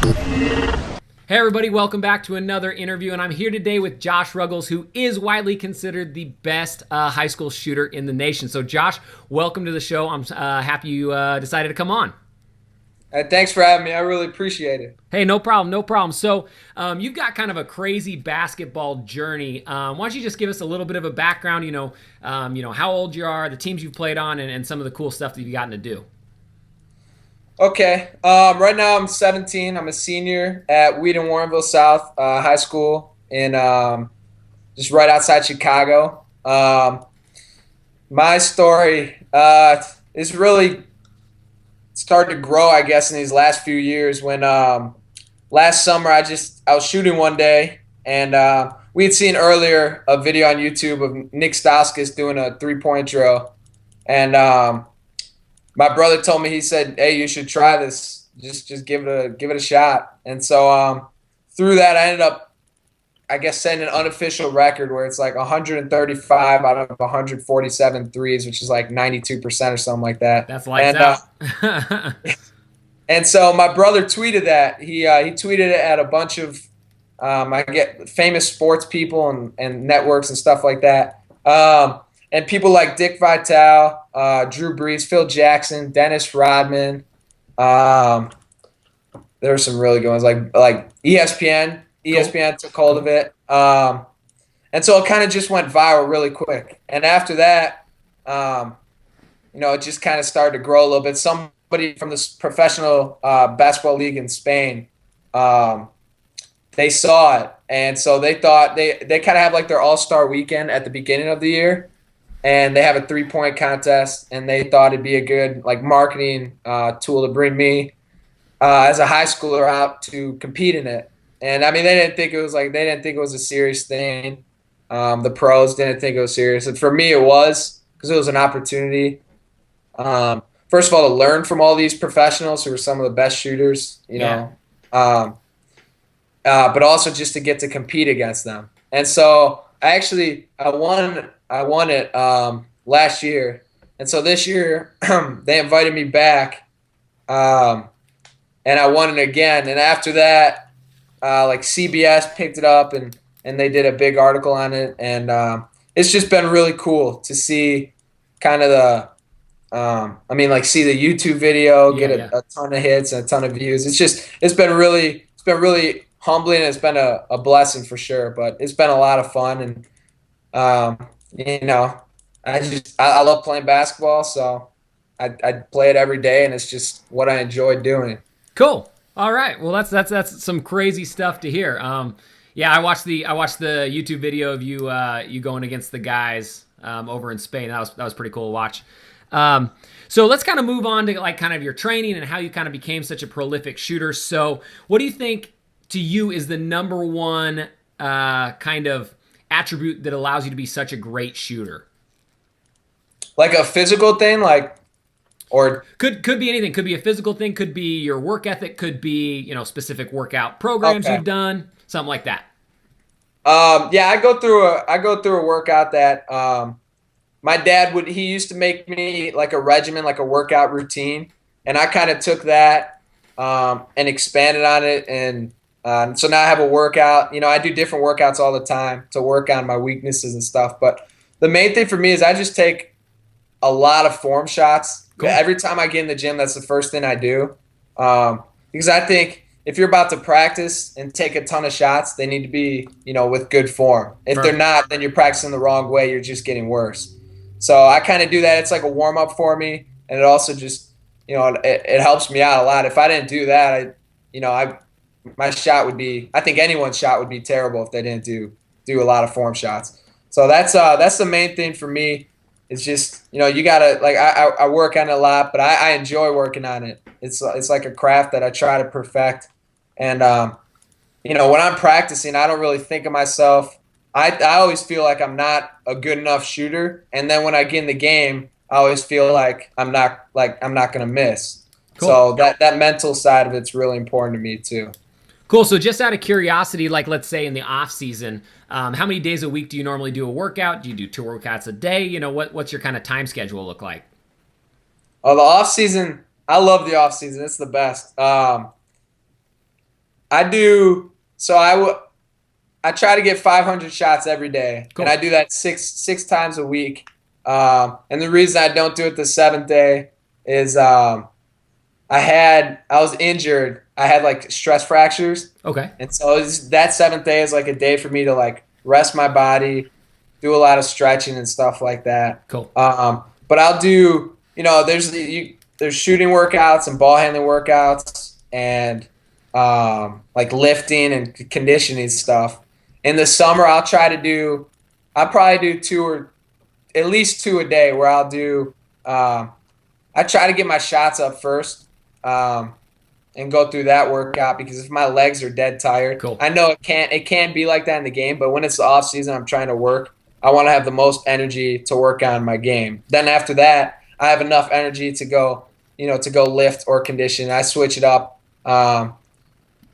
Hey everybody, welcome back to another interview, and I'm here today with Josh Ruggles, who is widely considered the best high school shooter in the nation. So Josh, welcome to the show. I'm happy you decided to come on. Thanks for having me. I really appreciate it. Hey, no problem, no problem. So you've got kind of a crazy basketball journey. Why don't you just give us a little bit of a background, how old you are, the teams you've played on, and some of the cool stuff that you've gotten to do. Okay. Right now I'm 17. I'm a senior at Wheaton Warrenville South High School in just right outside Chicago. My story is really started to grow, I guess, in these last few years. When last summer I was shooting one day, and we had seen earlier a video on YouTube of Nick Stauskas doing a 3-point drill, and my brother told me, he said, "Hey, you should try this. Just give it a shot." And so through that, I ended up, I guess, setting an unofficial record where it's like 135 out of 147 threes, which is like 92% or something like that. That's lights out. And so my brother tweeted that. He tweeted it at a bunch of I get famous sports people and networks and stuff like that. And people like Dick Vitale, Drew Brees, Phil Jackson, Dennis Rodman. There were some really good ones like ESPN. ESPN took hold of it. And so it kind of just went viral really quick. And after that, it just kind of started to grow a little bit. Somebody from this professional basketball league in Spain, they saw it. And so they thought they kind of have like their all-star weekend at the beginning of the year. And they have a 3-point contest, and they thought it'd be a good like marketing tool to bring me as a high schooler out to compete in it. And I mean, they didn't think it was a serious thing. The pros didn't think it was serious, and for me, it was, because it was an opportunity. First of all, to learn from all these professionals who are some of the best shooters, but also just to get to compete against them. And so I won it last year, and so this year they invited me back, and I won it again. And after that, like CBS picked it up, and they did a big article on it, and it's just been really cool to see kind of see the YouTube video get a ton of hits and a ton of views. It's been really humbling, and it's been a blessing for sure. But it's been a lot of fun, and I love playing basketball, so I play it every day, and it's just what I enjoy doing. Cool. All right. Well, that's some crazy stuff to hear. I watched the YouTube video of you going against the guys over in Spain. That was pretty cool to watch. So let's kind of move on to like kind of your training and how you kind of became such a prolific shooter. So what do you think to you is the number one kind of attribute that allows you to be such a great shooter? Like a physical thing, or could be anything. Could be a physical thing. Could be your work ethic. Could be specific workout programs you've done. Something like that. I go through a workout that my dad he used to make me like a regimen, like a workout routine, and I kind of took that and expanded on it, and so now I have a workout. I do different workouts all the time to work on my weaknesses and stuff. But the main thing for me is I just take a lot of form shots. Cool. Every time I get in the gym, that's the first thing I do, because I think if you're about to practice and take a ton of shots, they need to be, with good form. If they're not, then you're practicing the wrong way. You're just getting worse. So I kind of do that. It's like a warm up for me, and it also just, it helps me out a lot. If I didn't do that, my shot would be, I think anyone's shot would be terrible if they didn't do a lot of form shots. So that's the main thing for me. It's just, you gotta, like, I work on it a lot, but I enjoy working on it. It's like a craft that I try to perfect. And, when I'm practicing, I don't really think of myself. I always feel like I'm not a good enough shooter. And then when I get in the game, I always feel like I'm not going to miss. Cool. So that mental side of it's really important to me too. Cool. So just out of curiosity, like let's say in the off season, how many days a week do you normally do a workout? Do you do 2 workouts a day? What's your kind of time schedule look like? Oh, the off season, I love the off season. It's the best. I do. So I try to get 500 shots every day, and Cool. I do that six times a week. And the reason I don't do it the seventh day is I was injured. I had like stress fractures, Okay. and so that seventh day is like a day for me to like rest my body, do a lot of stretching and stuff like that. Cool. But I'll do, there's shooting workouts and ball handling workouts and like lifting and conditioning stuff. In the summer, I'll probably do two or at least two a day where I'll do, I try to get my shots up first. Um, and go through that workout because if my legs are dead tired, Cool. I know it can't be like that in the game, but when it's the off season, I'm trying to work. I want to have the most energy to work on my game. Then after that, I have enough energy to go lift or condition. I switch it up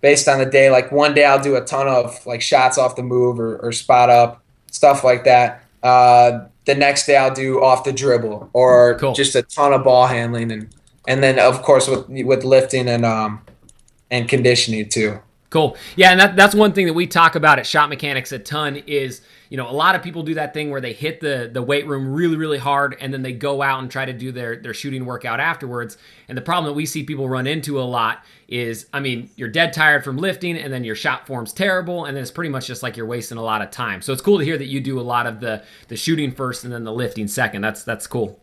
based on the day. Like one day I'll do a ton of like shots off the move or spot up, stuff like that. The next day I'll do off the dribble or Cool. just a ton of ball handling and then of course with lifting and conditioning too. Cool. Yeah, and that's one thing that we talk about at Shot Mechanics a ton is, a lot of people do that thing where they hit the weight room really, really hard and then they go out and try to do their shooting workout afterwards. And the problem that we see people run into a lot is, you're dead tired from lifting and then your shot form's terrible and then it's pretty much just like you're wasting a lot of time. So it's cool to hear that you do a lot of the shooting first and then the lifting second. That's cool.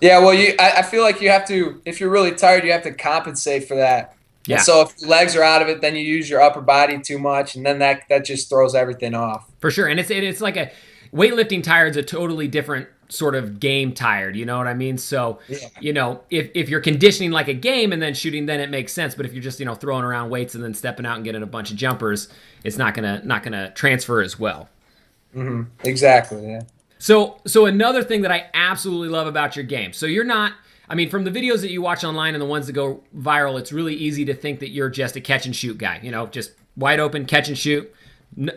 Yeah, well, I feel like you have to, if you're really tired, you have to compensate for that. Yeah. And so if your legs are out of it, then you use your upper body too much, and then that just throws everything off. For sure. And it's like a weightlifting tired is a totally different sort of game tired. You know what I mean? So, Yeah. if you're conditioning like a game and then shooting, then it makes sense. But if you're just, throwing around weights and then stepping out and getting a bunch of jumpers, it's not gonna transfer as well. Mm-hmm. Exactly. Yeah. So another thing that I absolutely love about your game. So you're not, from the videos that you watch online and the ones that go viral, it's really easy to think that you're just a catch and shoot guy, just wide open, catch and shoot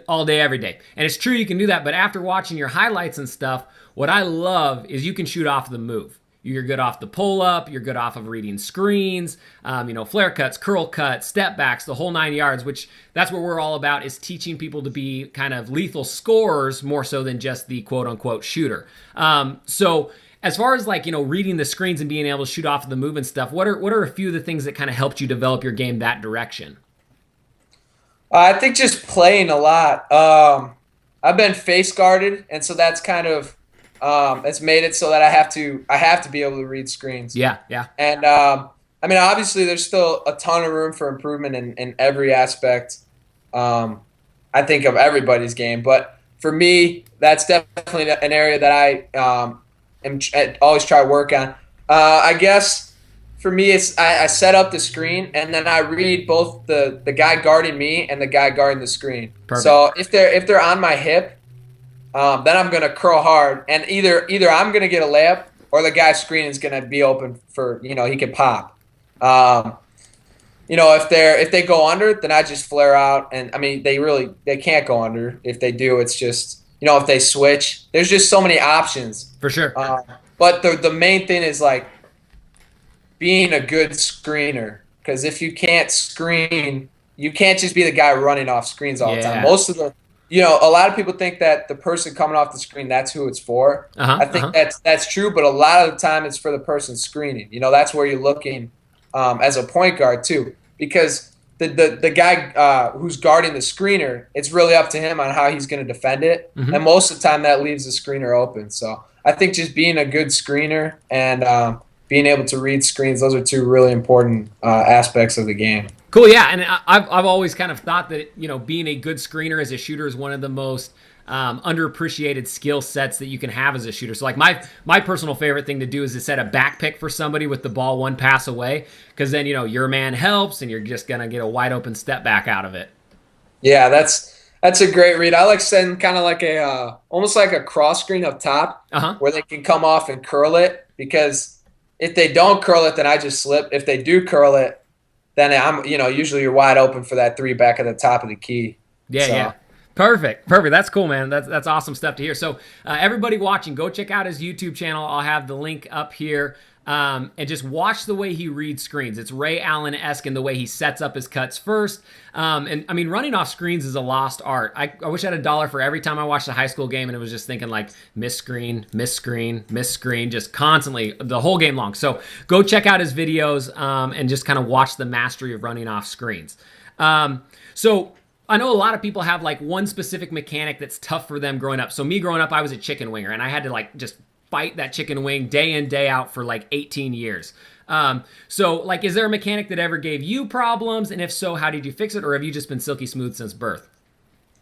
all day, every day. And it's true you can do that, but after watching your highlights and stuff, what I love is you can shoot off the move. You're good off the pull-up. You're good off of reading screens, flare cuts, curl cuts, step backs, the whole 9 yards, which that's what we're all about is teaching people to be kind of lethal scorers more so than just the quote-unquote shooter. So as far as like, reading the screens and being able to shoot off of the move and stuff, what are a few of the things that kind of helped you develop your game that direction? I think just playing a lot. I've been face guarded, and so that's kind of it's made it so that I have to be able to read screens. Yeah, yeah. And obviously, there's still a ton of room for improvement in every aspect. I think of everybody's game, but for me, that's definitely an area that I always try to work on. I guess for me, it's I set up the screen and then I read both the guy guarding me and the guy guarding the screen. Perfect. So if they're on my hip, then I'm gonna curl hard, and either I'm gonna get a layup or the guy's screen is gonna be open for he can pop. If they go under, then I just flare out, and they can't go under. If they do, it's just if they switch, there's just so many options. For sure. But the main thing is like being a good screener, because if you can't screen, you can't just be the guy running off screens all the time. Most of the a lot of people think that the person coming off the screen, that's who it's for. I think that's true, but a lot of the time it's for the person screening. That's where you're looking as a point guard too, because the guy who's guarding the screener, it's really up to him on how he's going to defend it, and most of the time that leaves the screener open. So I think just being a good screener and being able to read screens, those are two really important aspects of the game. Cool, yeah, and I've always kind of thought that being a good screener as a shooter is one of the most underappreciated skill sets that you can have as a shooter. So like my personal favorite thing to do is to set a back pick for somebody with the ball one pass away, because then your man helps and you're just gonna get a wide open step back out of it. Yeah, that's a great read. I like setting kind of like a almost like a cross screen up top where they can come off and curl it, because if they don't curl it, then I just slip. If they do curl it, then I'm, usually you're wide open for that three back at the top of the key. Yeah, so. Yeah. Perfect. That's cool, man. That's awesome stuff to hear. So everybody watching, go check out his YouTube channel. I'll have the link up here. and just watch the way he reads screens. It's Ray Allen-esque in the way he sets up his cuts first. And I mean, running off screens is a lost art. I wish I had $1 for every time I watched a high school game and it was just thinking like miss screen, miss screen, miss screen, just constantly the whole game long. So go check out his videos and just kind of watch the mastery of running off screens. So I know a lot of people have like one specific mechanic that's tough for them growing up. So me growing up, I was a chicken winger and I had to like just fight that chicken wing day in, day out for like 18 years. So like, is there a mechanic that ever gave you problems? And if so, how did you fix it? Or have you just been silky smooth since birth?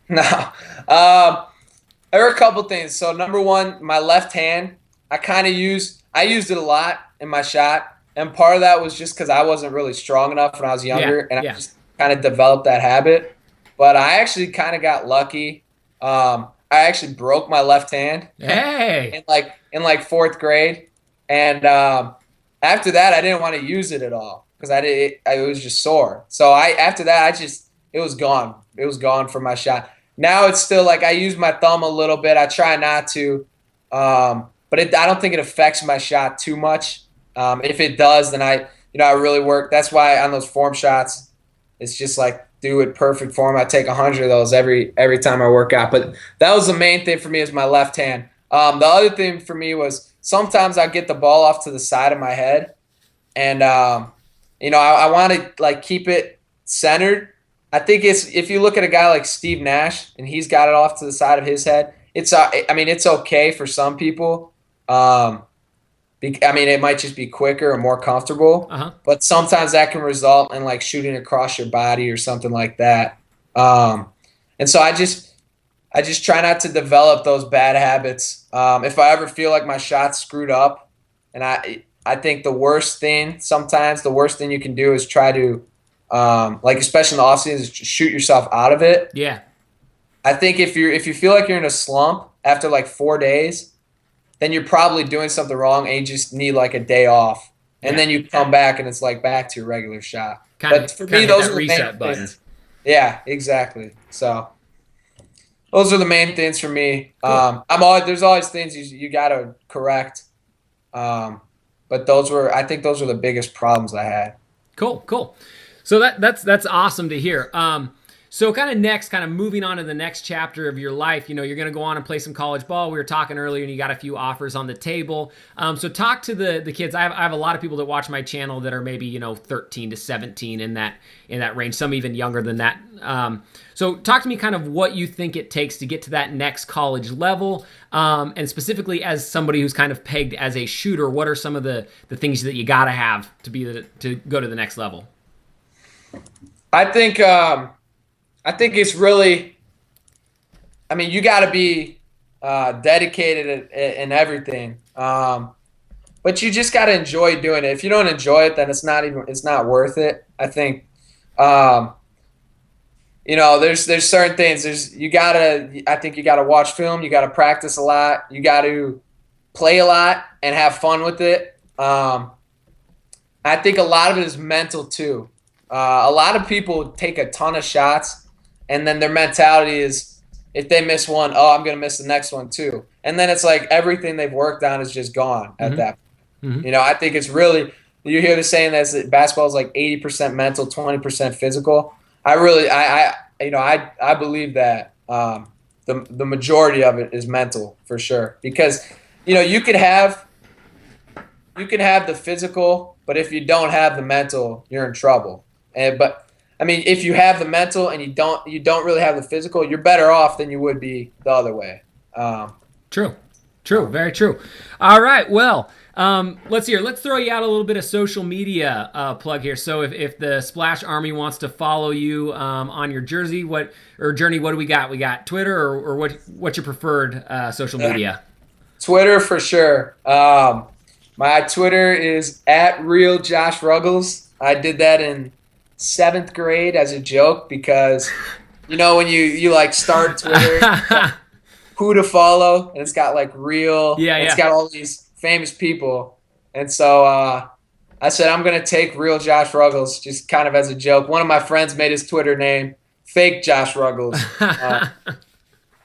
No. There are a couple things. So number one, my left hand, I used it a lot in my shot. And part of that was just because I wasn't really strong enough when I was younger. And I just kind of developed that habit. But I actually kind of got lucky. I actually broke my left hand in like fourth grade, and after that I didn't want to use it at all because it was just sore. So after that it was gone. It was gone from my shot. Now it's still like I use my thumb a little bit. I try not to, but I don't think it affects my shot too much. If it does, then I really work. That's why on those form shots, it's just like, do it perfect form. I take 100 of those every time I work out. But that was the main thing for me is my left hand. The other thing for me was sometimes I get the ball off to the side of my head, and I want to like keep it centered. I think if you look at a guy like Steve Nash and he's got it off to the side of his head, it's okay for some people. It might just be quicker or more comfortable, but sometimes that can result in like shooting across your body or something like that. And so I just try not to develop those bad habits. If I ever feel like my shot's screwed up, and I think the worst thing you can do is try to, like especially in the off season, is shoot yourself out of it. Yeah. I think if you feel like you're in a slump after like 4 days, then you're probably doing something wrong and you just need like a day off. And then you come back and it's like back to your regular shot. But for me, those are the main things. Yeah, exactly. So those are the main things for me. Cool. There's always things you got to correct. But I think those were the biggest problems I had. Cool. So that's awesome to hear. So kind of next, kind of moving on to the next chapter of your life, you're going to go on and play some college ball. We were talking earlier and you got a few offers on the table. So talk to the kids. I have a lot of people that watch my channel that are maybe, 13 to 17 in that range, some even younger than that. So talk to me kind of what you think it takes to get to that next college level. And specifically as somebody who's kind of pegged as a shooter, what are some of the things that you got to have to go to the next level? I think it's really, you got to be dedicated in everything. But you just got to enjoy doing it. If you don't enjoy it, then it's not worth it. I think, there's certain things. I think you got to watch film. You got to practice a lot. You got to play a lot and have fun with it. I think a lot of it is mental too. A lot of people take a ton of shots, and then their mentality is, if they miss one, I'm going to miss the next one too. And then it's like everything they've worked on is just gone at that point. Mm-hmm. I think it's really, you hear the saying that basketball is like 80% mental, 20% physical. I believe that the majority of it is mental for sure. Because, you could have the physical, but if you don't have the mental, you're in trouble. If you have the mental and you don't really have the physical, you're better off than you would be the other way. True, very true. All right, well, let's throw you out a little bit of social media plug here. So if the Splash Army wants to follow you on your journey, what do we got? We got Twitter or what's your preferred social media? Twitter for sure. My Twitter is @real Josh Ruggles. I did that in 7th grade as a joke because, when you like start Twitter, who to follow, and it's got like real, it's got all these famous people. And so I said, I'm going to take real Josh Ruggles just kind of as a joke. One of my friends made his Twitter name fake Josh Ruggles.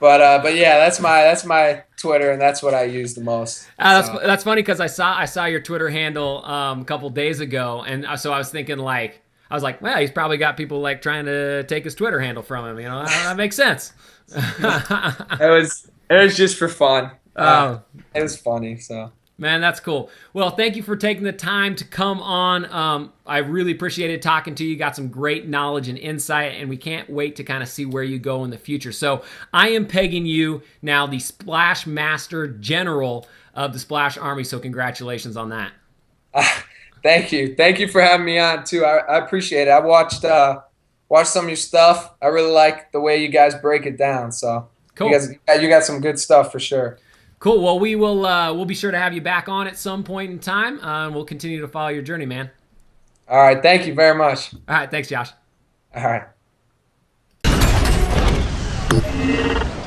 But yeah, that's my Twitter, and that's what I use the most. So. That's funny because I saw your Twitter handle a couple days ago, and so I was thinking like I was like, well, he's probably got people like trying to take his Twitter handle from him. You know, that makes sense. It was just for fun. Oh, It was funny. So. man, that's cool. Well, thank you for taking the time to come on. I really appreciated talking to you. Got some great knowledge and insight, and we can't wait to kind of see where you go in the future. So I am pegging you now the Splash Master General of the Splash Army. So congratulations on that. Thank you for having me on too. I appreciate it. I watched some of your stuff. I really like the way you guys break it down. So Cool. you got some good stuff for sure. Cool. Well, we'll be sure to have you back on at some point in time. And we'll continue to follow your journey, man. All right. Thank you very much. All right. Thanks, Josh. All right.